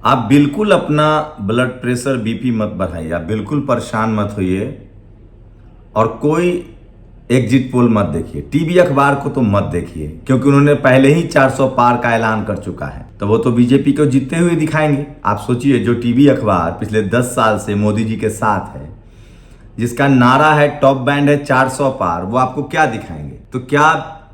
आप बिल्कुल अपना ब्लड प्रेशर बीपी मत बढ़ाइए, आप बिल्कुल परेशान मत होइए और कोई एग्जिट पोल मत देखिए। टीवी अखबार को तो मत देखिए, क्योंकि उन्होंने पहले ही 400 पार का ऐलान कर चुका है, तो वो तो बीजेपी को जीतते हुए दिखाएंगे। आप सोचिए, जो टीवी अखबार पिछले 10 साल से मोदी जी के साथ है, जिसका नारा है, टॉप बैंड है 400 पार, वो आपको क्या दिखाएंगे? तो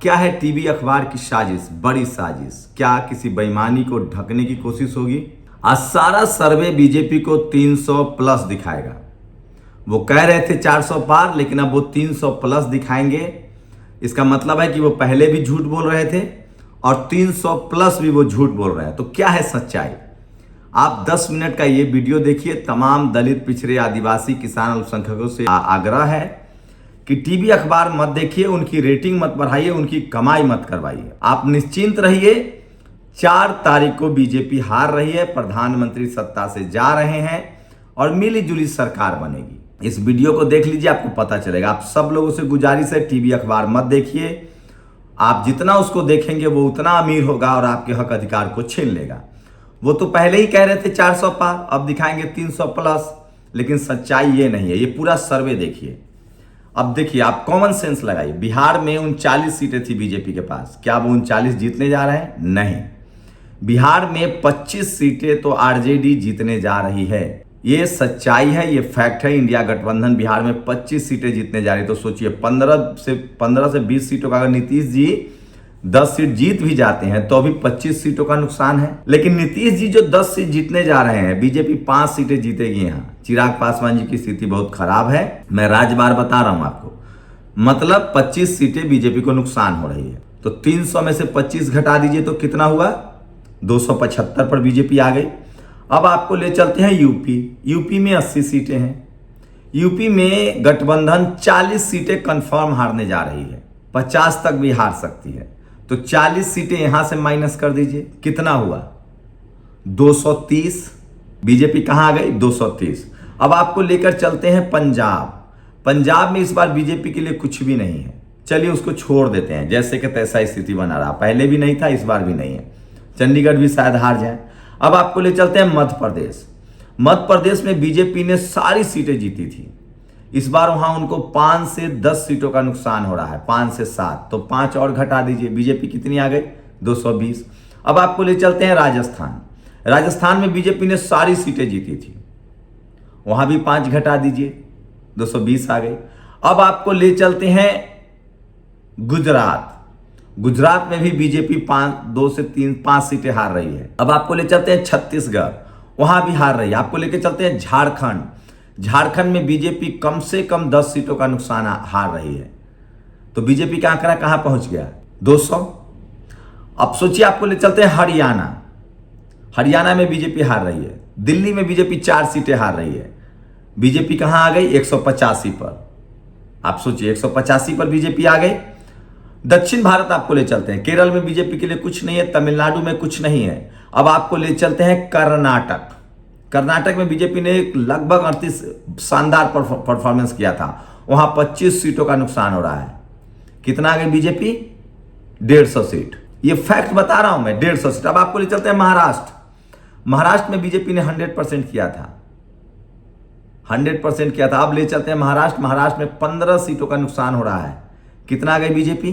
क्या है टीवी अखबार की साजिश, बड़ी साजिश? क्या किसी बेईमानी को ढकने की कोशिश होगी? आज सारा सर्वे बीजेपी को 300 प्लस दिखाएगा। वो कह रहे थे 400 पार, लेकिन अब वो 300 प्लस दिखाएंगे। इसका मतलब है कि वो पहले भी झूठ बोल रहे थे और 300 प्लस भी वो झूठ बोल रहे हैं। तो क्या है सच्चाई? आप 10 मिनट का ये वीडियो देखिए। तमाम दलित, पिछड़े, आदिवासी, किसान, अल्पसंख्यकों से आग्रह है कि टीवी अखबार मत देखिए, उनकी रेटिंग मत बढ़ाइए, उनकी कमाई मत करवाइए। आप निश्चिंत रहिए, 4 तारीख को बीजेपी हार रही है, प्रधानमंत्री सत्ता से जा रहे हैं और मिली जुली सरकार बनेगी। इस वीडियो को देख लीजिए, आपको पता चलेगा। आप सब लोगों से गुजारिश है, टीवी अखबार मत देखिए। आप जितना उसको देखेंगे वो उतना अमीर होगा और आपके हक अधिकार को छीन लेगा। वो तो पहले ही कह रहे थे 400 पार, अब दिखाएंगे 300 प्लस, लेकिन सच्चाई ये नहीं है। ये पूरा सर्वे देखिए। अब देखिए, आप कॉमन सेंस लगाइए। बिहार में 39 सीटें थी बीजेपी के पास, क्या वो 39 जीतने जा रहे हैं? नहीं। बिहार में 25 सीटें तो आरजेडी जीतने जा रही है। ये सच्चाई है, ये फैक्ट है। इंडिया गठबंधन बिहार में 25 सीटें जीतने जा रही है। तो सोचिए, 15 से 20 सीटों का अगर नीतीश जी 10 सीट जीत भी जाते हैं तो अभी 25 सीटों का नुकसान है। लेकिन नीतीश जी जो 10 सीट जीतने जा रहे हैं, बीजेपी 5 सीटें जीतेगी। यहाँ चिराग पासवान जी की स्थिति बहुत खराब है, मैं राजबार बता रहा हूं आपको। मतलब 25 सीटें बीजेपी को नुकसान हो रही है। तो 300 में से 25 घटा दीजिए तो कितना हुआ? 275 पर बीजेपी आ गई। अब आपको ले चलते हैं यूपी में 80 सीटें हैं। यूपी में गठबंधन 40 सीटें कंफर्म हारने जा रही है, 50 तक भी हार सकती है। तो 40 सीटें यहां से माइनस कर दीजिए, कितना हुआ? 230। बीजेपी कहां आ गई? 230। अब आपको लेकर चलते हैं पंजाब में इस बार बीजेपी के लिए कुछ भी नहीं है। चलिए उसको छोड़ देते हैं, जैसे कि तैसा स्थिति बना रहा, पहले भी नहीं था, इस बार भी नहीं है। चंडीगढ़ भी शायद हार जाए। अब आपको ले चलते हैं मध्य प्रदेश में बीजेपी ने सारी सीटें जीती थी। इस बार वहां उनको 5 से 10 सीटों का नुकसान हो रहा है, 5 से 7। तो 5 और घटा दीजिए, बीजेपी कितनी आ गई? 220। अब आपको ले चलते हैं राजस्थान में बीजेपी ने सारी सीटें जीती थी, वहां भी 5 घटा दीजिए, 220 आ गई। अब आपको ले चलते हैं गुजरात में भी बीजेपी 2 से 5 सीटें हार रही है। अब आपको ले चलते हैं छत्तीसगढ़, वहां भी हार रही है। आपको लेकर चलते हैं झारखंड में बीजेपी कम से कम 10 सीटों का नुकसान हार रही है। तो बीजेपी का आंकड़ा कहां पहुंच गया? 200। अब सोचिए, आपको ले चलते हैं हरियाणा में बीजेपी हार रही है। दिल्ली में बीजेपी 4 सीटें हार रही है। बीजेपी कहां आ गई? 185 पर। आप सोचिए, 185 पर बीजेपी आ गई। दक्षिण भारत आपको ले चलते हैं। केरल में बीजेपी के लिए कुछ नहीं है, तमिलनाडु में कुछ नहीं है। अब आपको ले चलते हैं कर्नाटक में बीजेपी ने लगभग 38 शानदार परफॉर्मेंस किया था, वहां 25 सीटों का नुकसान हो रहा है। कितना आ गई बीजेपी? 150 सीट। ये फैक्ट बता रहा हूं मैं, 150 सीट। अब आपको ले चलते हैं महाराष्ट्र में बीजेपी ने 100% किया था, 100% किया था। अब ले चलते हैं महाराष्ट्र में 15 सीटों का नुकसान हो रहा है। कितना आ गई बीजेपी?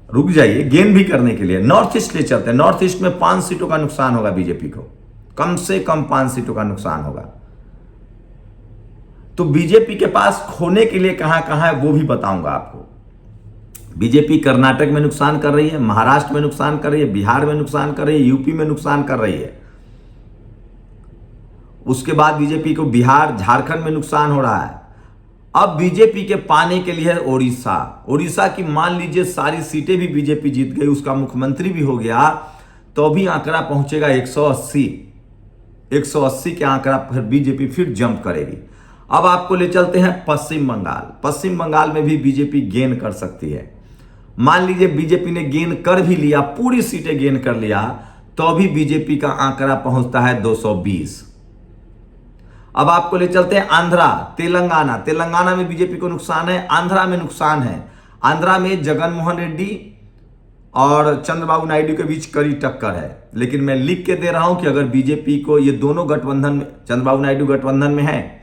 रुक जाइए, गेन भी करने के लिए नॉर्थ ईस्ट ले चलते हैं। नॉर्थ ईस्ट में 5 सीटों का नुकसान होगा बीजेपी को, कम से कम 5 सीटों का नुकसान होगा। तो बीजेपी के पास खोने के लिए कहां कहां है वो भी बताऊंगा आपको। बीजेपी कर्नाटक में नुकसान कर रही है, महाराष्ट्र में नुकसान कर रही है, बिहार में नुकसान कर रही है, यूपी में नुकसान कर रही है। उसके बाद बीजेपी को बिहार, झारखंड में नुकसान हो रहा है। अब बीजेपी के पाने के लिए उड़ीसा की मान लीजिए सारी सीटें भी बीजेपी जीत गई, उसका मुख्यमंत्री भी हो गया, तो अभी आंकड़ा पहुंचेगा 180 के आंकड़ा फिर बीजेपी फिर जंप करेगी। अब आपको ले चलते हैं पश्चिम बंगाल में भी बीजेपी गेन कर सकती है। मान लीजिए बीजेपी ने गेन कर भी लिया, पूरी सीटें गेन कर लिया, तो अभी बीजेपी का आंकड़ा पहुंचता है 220। अब आपको ले चलते हैं तेलंगाना में बीजेपी को नुकसान है, आंध्रा में नुकसान है। आंध्रा में जगनमोहन रेड्डी और चंद्रबाबू नायडू के बीच कड़ी टक्कर है। लेकिन मैं लिख के दे रहा हूं कि अगर बीजेपी को, ये दोनों गठबंधन में, चंद्रबाबू नायडू गठबंधन में है,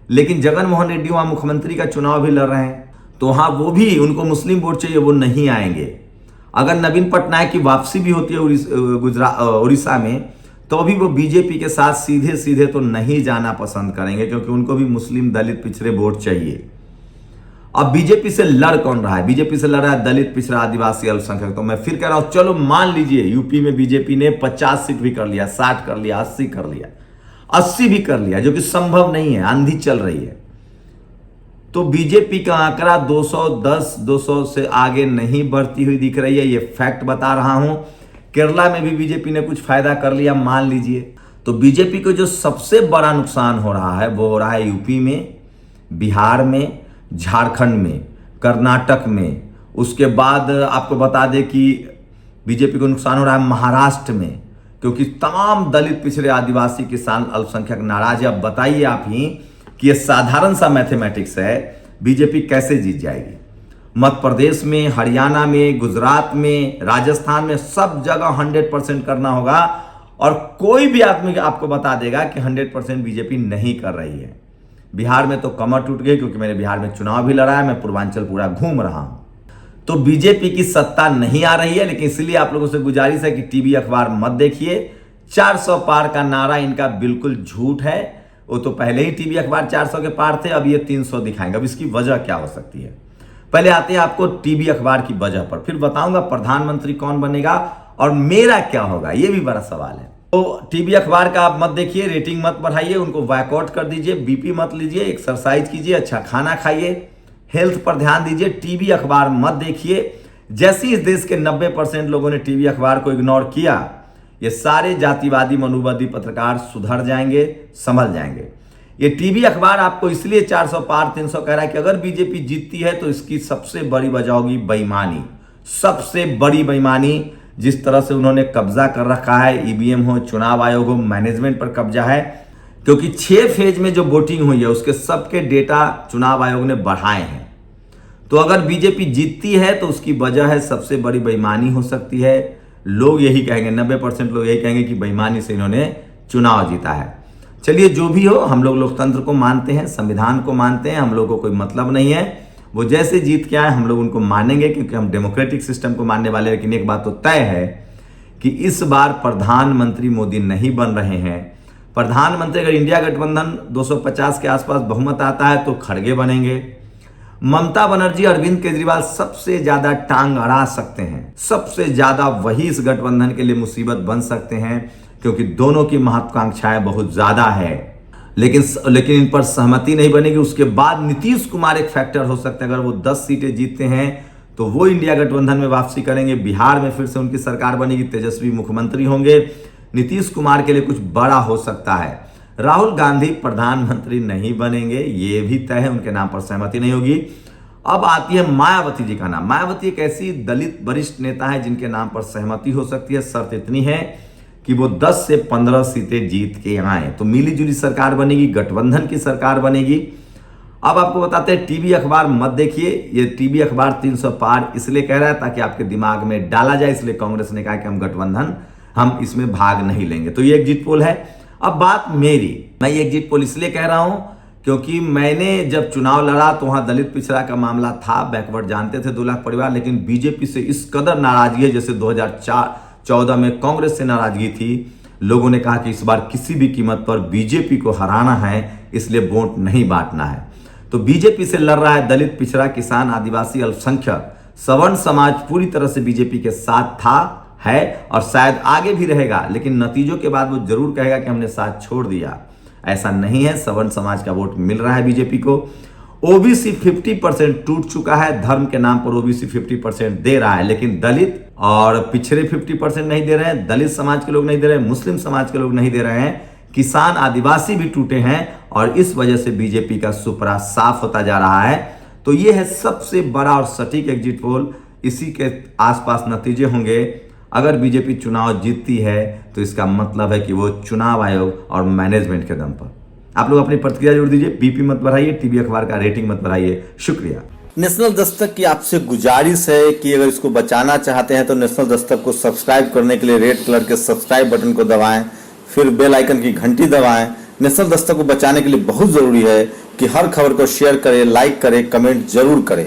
लेकिन जगन मोहन रेड्डी वहां मुख्यमंत्री का चुनाव भी लड़ रहे हैं, तो वहां वो भी, उनको मुस्लिम वोट चाहिए, वो नहीं आएंगे। अगर नवीन पटनायक की वापसी भी होती है उड़ीसा में, तो अभी वो बीजेपी के साथ सीधे सीधे तो नहीं जाना पसंद करेंगे, क्योंकि उनको भी मुस्लिम दलित पिछड़े वोट चाहिए। अब बीजेपी से लड़ कौन रहा है? बीजेपी से लड़ रहा है दलित, पिछड़ा, आदिवासी, अल्पसंख्यक। तो मैं फिर कह रहा हूं, चलो मान लीजिए यूपी में बीजेपी ने 50 सीट भी कर लिया, 60 कर लिया, 80 कर लिया, 80 भी कर लिया, जो कि संभव नहीं है, आंधी चल रही है। तो बीजेपी का आंकड़ा 210, 200 से आगे नहीं बढ़ती हुई दिख रही है, ये फैक्ट बता रहा हूं। केरला में भी बीजेपी ने कुछ फायदा कर लिया, मान लीजिए। तो बीजेपी को जो सबसे बड़ा नुकसान हो रहा है वो हो रहा है यूपी में, बिहार में, झारखंड में, कर्नाटक में। उसके बाद आपको बता दें कि बीजेपी को नुकसान हो रहा है महाराष्ट्र में, क्योंकि तमाम दलित, पिछड़े, आदिवासी, किसान, अल्पसंख्यक नाराज है। अब बताइए आप ही कि ये साधारण सा मैथमेटिक्स है, बीजेपी कैसे जीत जाएगी? मध्य प्रदेश में, हरियाणा में, गुजरात में, राजस्थान में, सब जगह 100% करना होगा। और कोई भी आदमी आपको बता देगा कि 100% बीजेपी नहीं कर रही है। बिहार में तो कमर टूट गई, क्योंकि मैंने बिहार में चुनाव भी लड़ा है, मैं पूर्वांचल पूरा घूम रहा हूं। तो बीजेपी की सत्ता नहीं आ रही है। लेकिन इसलिए आप लोगों से गुजारिश है कि टीवी अखबार मत देखिए। 400 पार का नारा इनका बिल्कुल झूठ है। वो तो पहले ही टीवी अखबार 400 के पार थे, अब ये 300 दिखाएंगे। अब इसकी वजह क्या हो सकती है? पहले आते हैं आपको टीवी अखबार की वजह पर, फिर बताऊंगा प्रधानमंत्री कौन बनेगा और मेरा क्या होगा, ये भी बड़ा सवाल है। तो टीवी अखबार का आप मत देखिए, रेटिंग मत बढ़ाइए, उनको बॉयकॉट कर दीजिए, बीपी मत लीजिए, एक्सरसाइज कीजिए, अच्छा खाना खाइए, हेल्थ पर ध्यान दीजिए, टीवी अखबार मत देखिए। जैसे इस देश के 90% लोगों ने टीवी अखबार को इग्नोर किया, ये सारे जातिवादी, मनोवादी पत्रकार सुधर जाएंगे, संभल जाएंगे। ये टीवी अखबार आपको इसलिए 400 पार 300 कह रहा है कि अगर बीजेपी जीतती है तो इसकी सबसे बड़ी वजह होगी बेईमानी, सबसे बड़ी बेईमानी। जिस तरह से उन्होंने कब्जा कर रखा है, ईवीएम हो, चुनाव आयोग हो, मैनेजमेंट पर कब्जा है। क्योंकि 6 फेज में जो वोटिंग हुई है उसके सबके डेटा चुनाव आयोग ने बढ़ाए हैं। तो अगर बीजेपी जीतती है तो उसकी वजह है, सबसे बड़ी बेईमानी हो सकती है। लोग यही कहेंगे, 90% लोग यही कहेंगे कि बेईमानी से इन्होंने चुनाव जीता है। चलिए जो भी हो, हम लोग लोकतंत्र को मानते हैं, संविधान को मानते हैं, हम लोग को कोई मतलब नहीं है। वो जैसे जीत के आए हम लोग उनको मानेंगे, क्योंकि हम डेमोक्रेटिक सिस्टम को मानने वाले। लेकिन एक बात तो तय है कि इस बार प्रधानमंत्री मोदी नहीं बन रहे हैं। प्रधानमंत्री अगर इंडिया गठबंधन 250 के आसपास बहुमत आता है तो खड़गे बनेंगे। ममता बनर्जी, अरविंद केजरीवाल सबसे ज्यादा टांग अड़ा सकते हैं, सबसे ज्यादा वही इस गठबंधन के लिए मुसीबत बन सकते हैं, क्योंकि दोनों की महत्वाकांक्षाएं बहुत ज्यादा है। लेकिन इन पर सहमति नहीं बनेगी। उसके बाद नीतीश कुमार एक फैक्टर हो सकते हैं। अगर वो 10 सीटें जीतते हैं तो वो इंडिया गठबंधन में वापसी करेंगे, बिहार में फिर से उनकी सरकार बनेगी, तेजस्वी मुख्यमंत्री होंगे। नीतीश कुमार के लिए कुछ बड़ा हो सकता है। राहुल गांधी प्रधानमंत्री नहीं बनेंगे, ये भी तय है, उनके नाम पर सहमति नहीं होगी। अब आती है मायावती जी का नाम। मायावती एक ऐसी दलित वरिष्ठ नेता है जिनके नाम पर सहमति हो सकती है। शर्त इतनी है कि वो 10 से 15 सीटें जीत के आए तो मिली जुली सरकार बनेगी, गठबंधन की सरकार बनेगी। अब आपको बताते हैं, टीवी अखबार मत देखिए। ये टीवी अखबार 300 पार इसलिए कह रहा है ताकि आपके दिमाग में डाला जाए, इसलिए कांग्रेस ने कहा कि हम गठबंधन, हम इसमें भाग नहीं लेंगे। तो ये एग्जिट पोल है। अब बात मेरी, मैं ये एग्जिट पोल इसलिए कह रहा हूं क्योंकि मैंने जब चुनाव लड़ा तो वहां दलित पिछड़ा का मामला था, बैकवर्ड जानते थे 2 लाख परिवार। लेकिन बीजेपी से इस कदर नाराजगी है, जैसे 2014 में कांग्रेस से नाराजगी थी। लोगों ने कहा कि इस बार किसी भी कीमत पर बीजेपी को हराना है, इसलिए वोट नहीं बांटना है। तो बीजेपी से लड़ रहा है दलित, पिछड़ा, किसान, आदिवासी, अल्पसंख्यक, सवर्ण समाज पूरी तरह से बीजेपी के साथ था, है और शायद आगे भी रहेगा। लेकिन नतीजों के बाद वो जरूर कहेगा कि हमने साथ छोड़ दिया। ऐसा नहीं है, सवर्ण समाज का वोट मिल रहा है बीजेपी को। ओबीसी 50% टूट चुका है, धर्म के नाम पर ओबीसी 50% दे रहा है, लेकिन दलित और पिछड़े 50% नहीं दे रहे हैं, दलित समाज के लोग नहीं दे रहे हैं, मुस्लिम समाज के लोग नहीं दे रहे हैं, किसान, आदिवासी भी टूटे हैं। और इस वजह से बीजेपी का सुपरा साफ होता जा रहा है। तो ये है सबसे बड़ा और सटीक एग्जिट पोल। इसी के आसपास नतीजे होंगे। अगर बीजेपी चुनाव जीतती है तो इसका मतलब है कि वो चुनाव आयोग और मैनेजमेंट के दम पर। आप लोग अपनी प्रतिक्रिया जोड़ दीजिए, बीपी मत बढ़ाइए, टीवी अखबार का रेटिंग मत बढ़ाइए। शुक्रिया। नेशनल दस्तक की आपसे गुजारिश है कि अगर इसको बचाना चाहते हैं तो नेशनल दस्तक को सब्सक्राइब करने के लिए रेड कलर के सब्सक्राइब बटन को दबाएं, फिर बेल आइकन की घंटी दबाएं। नेशनल दस्तक को बचाने के लिए बहुत जरूरी है कि हर खबर को शेयर करें, लाइक करें, कमेंट जरूर करें।